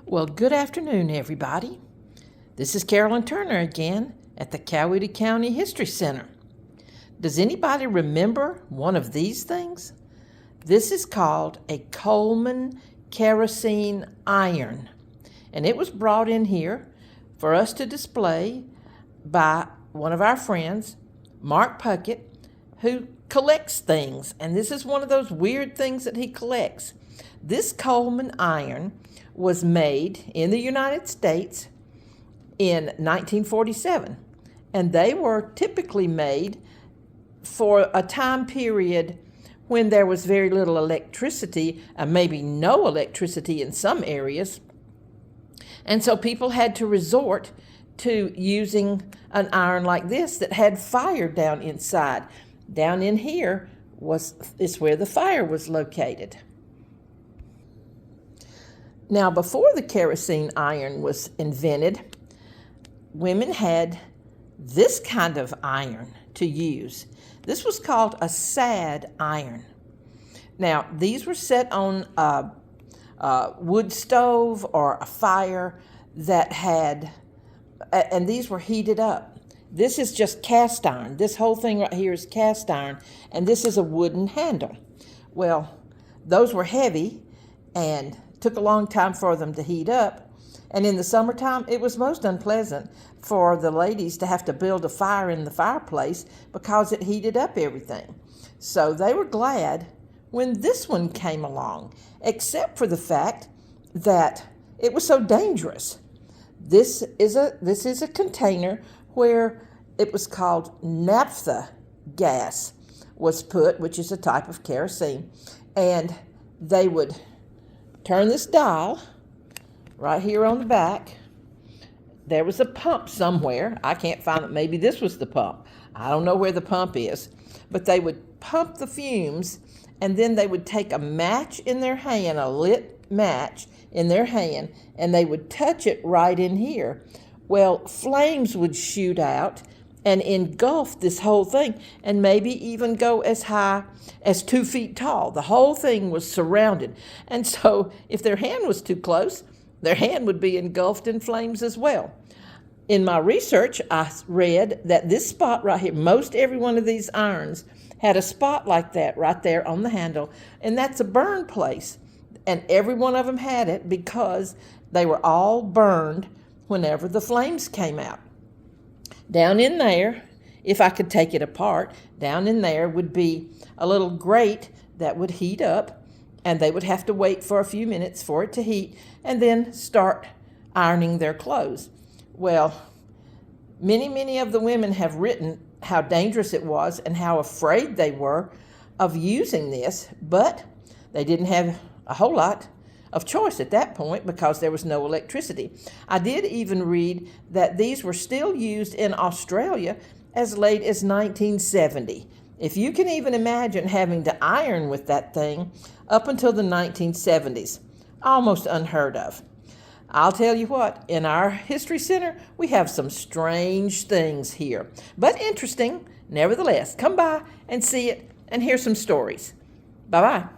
Well, good afternoon, everybody. This is Carolyn Turner again at the Coweta County History Center. Does anybody remember one of these things? This is called a Coleman Kerosene Iron, and it was brought in here for us to display by one of our friends, Mark Puckett, who collects things, and this is one of those weird things that he collects. This Coleman iron was made in the United States in 1947, and they were typically made for a time period when there was very little electricity, maybe no electricity in some areas, and so people had to resort to using an iron like this that had fire down inside. Down in here is where the fire was located. Now, before the kerosene iron was invented, women had this kind of iron to use. This was called a sad iron. Now, these were set on a wood stove or a fire that had, and these were heated up. This is just cast iron. This whole thing right here is cast iron, and this is a wooden handle. Well, those were heavy and took a long time for them to heat up. And in the summertime, it was most unpleasant for the ladies to have to build a fire in the fireplace because it heated up everything. So they were glad when this one came along, except for the fact that it was so dangerous. This is a container where it was called naphtha gas was put, which is a type of kerosene, and they would turn this dial right here on the back. There was a pump somewhere. I can't find it. Maybe this was the pump. I don't know where the pump is. But they would pump the fumes, and then they would take a match in their hand, a lit match in their hand, and they would touch it right in here. Well, flames would shoot out and engulf this whole thing, and maybe even go as high as 2 feet tall. The whole thing was surrounded. And so if their hand was too close, their hand would be engulfed in flames as well. In my research, I read that this spot right here, most every one of these irons had a spot like that right there on the handle, and that's a burn place. And every one of them had it because they were all burned whenever the flames came out. Down in there, if I could take it apart, down in there would be a little grate that would heat up, and they would have to wait for a few minutes for it to heat and then start ironing their clothes. Well, many of the women have written how dangerous it was and how afraid they were of using this, but they didn't have a whole lot of choice at that point because there was no electricity. I did even read that these were still used in Australia as late as 1970. If you can even imagine having to iron with that thing up until the 1970s, almost unheard of. I'll tell you what, in our History Center, we have some strange things here, but interesting nevertheless. Come by and see it and hear some stories. Bye-bye.